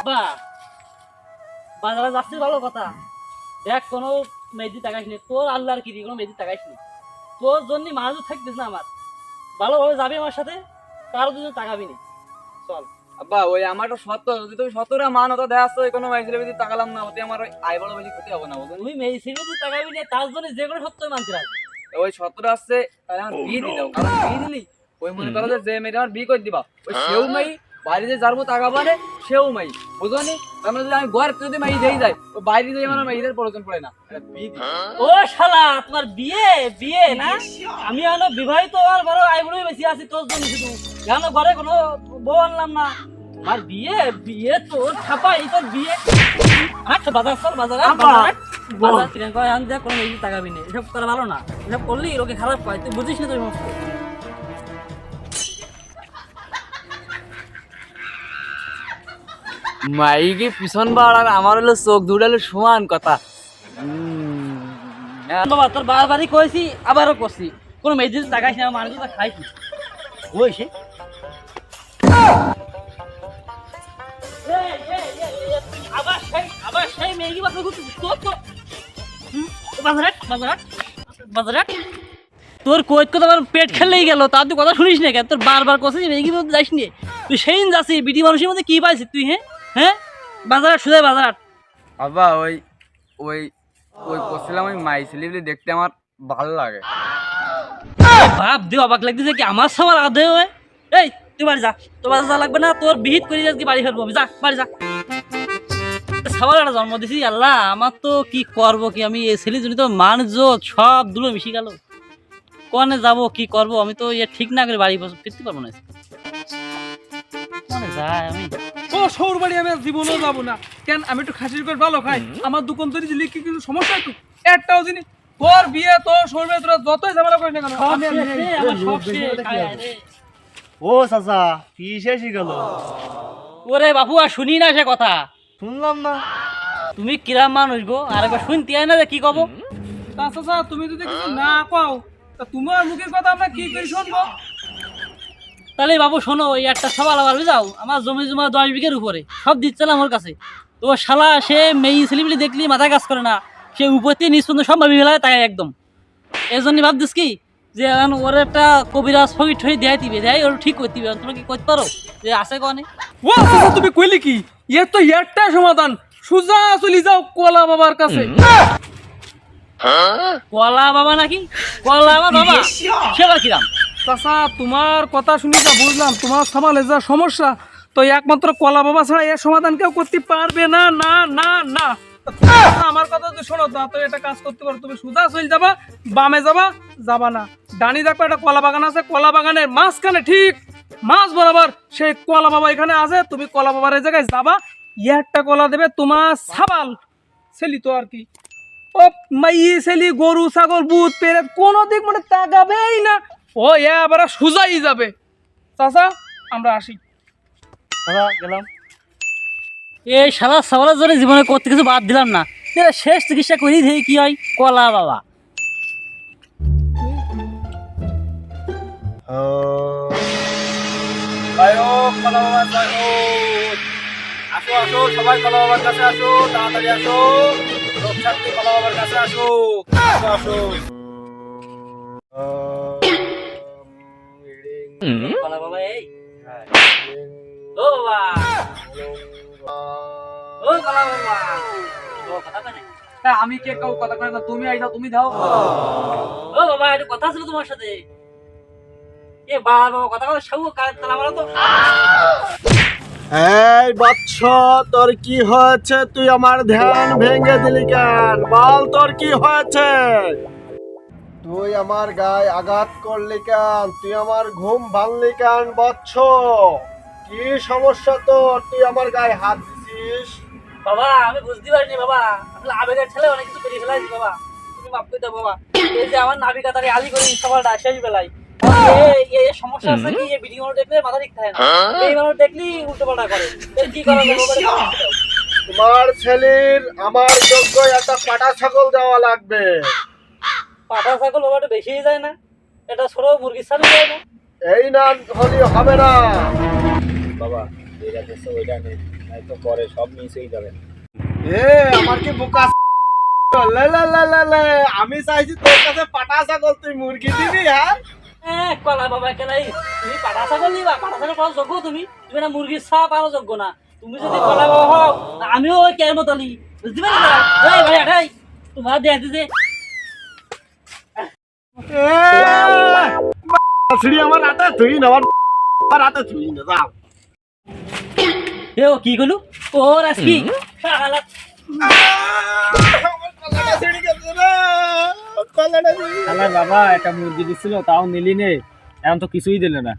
বা বাজারে যাচ্ছিস ভালো কথা, দেখ কোনো মেয়েদি টাকাইস নি, তোর আল্লাহর কি কোনো মেয়েদি টাকাইস নি, তোর জন্য মানুষ থাকতিস না আমার, ভালোভাবে যাবি আমার সাথে, কারোর জন্য টাকাবি নি, চল। আব্বা ওই আমার তো সত্য, যদি তুমি সত্যটা মান হতো দেখা আসতো কোনো মাইছিলে বেশি তাকালাম না, ওতে আমার ওই আয় বড় বেশি ক্ষতি হবে না বলুন। তুই মেয়ে ছিলি, তুই টাকাবি নি, তার জন্য যে কোনো সত্য মানতে রাখবি। ওই সত্যটা আসছে তাহলে আমার বিয়ে দিয়ে দাও, কারণ বিয়ে দিলি ওই মনে করো যে মেয়েটা আমার বিয়ে করে দিবা, ওই সেও মেয়ে বাইরে যারবো টাকা পারে সেও মেয়ে, বুঝলো নি? তার মানে যদি আমি ঘর যদি মেয়ে দিয়ে যাই, ওই বাইরে দিয়ে আমার মেয়েদের প্রয়োজন পড়ে না, বিয়ে দিই। ও শালা, তোমার বিয়ে বিয়ে না, আমি আনো বিবাহিত আর বড় আইবুড়ি বেশি আছি তোর জন্য, শুধু জানো ঘরে কোনো বউ আনলাম না, আর বিয়ে বিয়ে তোর ছাপাই তোর বিয়ে। আচ্ছা বাজার চল, বাজার বাজার থেকে কয় আন, দেখ কোনো এই টাকাবি নেই, এসব করা ভালো না, এসব করলি লোকে খারাপ পায়, তুই বুঝিস না তুই সমস্ত। মাইকে পিছন বার আর আমার হলো চোখ দুটালো সমান কথা। বাবা তোর বারবারই কইছি, আবারও করছি, কোনো মেয়েদের টাকাইস না, মানুষ তো খাইস না, ওই সে আবার সেই মেয়েকে বাপে তোর তো বাজারাট তোর কই তো আমার পেট খেলেই গেল, তার তুই কথা শুনিস না কেন? তোর বারবার কছিস মেয়েকে তো যাইস নি, তুই সেই যাচ্ছি বিটি মানুষের মধ্যে কি পাইছিস তুই? হ্যাঁ হ্যাঁ, বাজারাট সুদে বাজারাট। আব্বা ওই ওই ওই করছিলাম, ওই মাই ছেলে দেখতে আমার ভালো লাগে। বাপ দিও অবাক লাগতেছে কি আমার সবার আধে হয়। এই তুই বাড়ি যা, তোর বাড়ি যা লাগবে না, তোর বিহিত করে আজকে বাড়ি ফেলবো আমি, যা বাড়ি যা। সবার একটা জন্ম দিছি আল্লাহ, আমার তো কি করবো কি, আমি এই ছেলে জন্য তো মানুষ সব দুলো মিশে গেল, কনে যাবো কি করবো, আমি তো ইয়ে ঠিক না করে বাড়ি ফিরতে পারবো না, কনে যাই আমি। ও শহর বাড়ি আমি জীবনেও যাবো না, কেন আমি একটু খাসির করে ভালো খাই, আমার দোকান তৈরি দিলে কি কিছু সমস্যা একটু একটাও জিনিস, তোর বিয়ে তোর শরীরে তোরা যতই ঝামেলা করিস না কেন সব আমি শেষ রে, আমার সব শেষ, আয় আয় রে। ও চাচা কি শেষ গেল? ওরে বাপু আর শুনি না সে কথা, শুনলাম না। তুমি কিরাম মানুষ গো, আর একবার শুনতে হয় না যে কি কব। চাচা তুমি যদি কিছু না কও তা তোমার মুখের কথা আমরা কি করে শুনবো? তাহলে বাবু শোনো, ওই একটা সবাল আবার যাও, আমার জমি জমা 10 বিঘের উপরে সব দিচ্ছিলাম ওর কাছে, তো শালা সে মেয়ে ছেলেপিলি দেখলি মাথা কাজ করে না, সে উপর থেকে নিজ পর্যন্ত সব ভাবি ফেলায় তাই একদম। এই জন্য ভাবছিস কি যে এখন ওর একটা কবিরাজ ফকির ঠই দেয় দিবে, দেয় ওর ঠিক করতে দিবে, তোমরা কি করতে পারো যে আছে কনে? ও চাচা তুমি কইলি কি, এর তো একটা সমাধান, সুজা চলি যাও কলা বাবার কাছে। কলা বাবা নাকি? কলা আমার বাবা সেবা কিরাম? চাচা তোমার কথা শুনি যা বুঝলাম, তোমার সামালে যা সমস্যা, তো একমাত্র কলা বাবা ছাড়া এর সমাধান কেউ করতে পারবে না, না না না। আমার কথা তো শোনো, তা তো এটা কাজ করতে পারো, তুমি সোজা চল যাবা, বামে যাবা, যাবা না, ডানি দেখো একটা কলা বাগান আছে, কলা বাগানের মাঝখানে ঠিক মাছ বরাবর সেই কলা বাবা এখানে আছে, তুমি কলা বাবার এই জায়গায় যাবা, একটা কলা দেবে তোমার সাবাল ছেলি তো আর কি, ও মাই ছেলি গরু ছাগল ভূত পেরে কোনো দিক মানে তাকাবেই না, ও এবার সোজাই যাবে। চাচা আমরা আসি। চাচা গেলাম। এই সারা সবার জন্য জীবনে করতে কিছু বাদ দিলাম না, শেষ চিকিৎসা করি দেখি কি হয়। কলা বাবা আসো আসো সবাই কলা বাবার কাছে আসো, তাড়াতাড়ি আসো, রক্ষার্থী কলা বাবার কাছে আসো, আসো আসো। কলা বাবা, এই ও বাবা, ও কলা বাবা, ও কথা কয় না? হ্যাঁ, আমি কে কাউ কথা কয় না, তুমি আইসা তুমি দাও। ও বাবা একটু কথা ছিল তোমার সাথে। এ বাবা কথা কথা সব কাজ তালা মারা তো। এই বৎস, তোর কি হয়েছে? তুই আমার ধ্যান ভেঙে দিলি কেন? বল তোর কি হয়েছে? তুই আমার গায়ে আঘাত করলি কেন? তুই আমার ঘুম ভাঙলি কেন বৎস? কি সমস্যা তোর? তুই আমার গায়ে হাত দিছিস? বাবা আমি বুঝতে পারিনি বাবা, আসলে আবেগের ছেলে অনেক কিছু করে ফেলাইছি বাবা, তুমি মাফ করে দাও বাবা। এই যে আমার নাবিকা তাকে আলি করে সকালটা শেষ বেলায় এই সমস্যা আছে কি, এই ভিডিও দেখলে মাথা ঠিক থাকে না, এই মানুষ দেখলি উল্টো পাল্টা করে, এর কি করা যাবে? তোমার ছেলের আমার যোগ্য একটা পাটা ছাগল দেওয়া লাগবে। পাঠা ছাগল বাবা একটু বেশি যায় না? এটা ছোট মুরগির সামনে যায় না? এই না হলে হবে না বাবা। যেটা করছে ওইটা নেই, নাই তো পরে সব মিস হয়ে যাবে। এ আমার কি বোকা লে লে লে লে লে, আমি চাইছি তোর কাছে পাটা ছাগল, তুই মুরগি দিবি? হ্যাঁ কলা বাবা কেলাই তুমি পাটা ছাগল নিবা? পাটা ছাগল করার যোগ্য তুমি? তুমি না মুরগির সাপ আরো যোগ্য না। তুমি যদি কলা বাবা হও, আমিও ওই কের মতো লি, বুঝতে পারলি না? এই ভাই আঠাই তোমার দেখতে যে ছুরি আমার হাতে তুই না, আমার হাতে তুই না, যাও। এ ও কি কইলু? ওর আসকি শালা শালা বাবা একটা মুরগি দিছিল, তাও নিলি নে, এখন তো কিছুই দিলে না।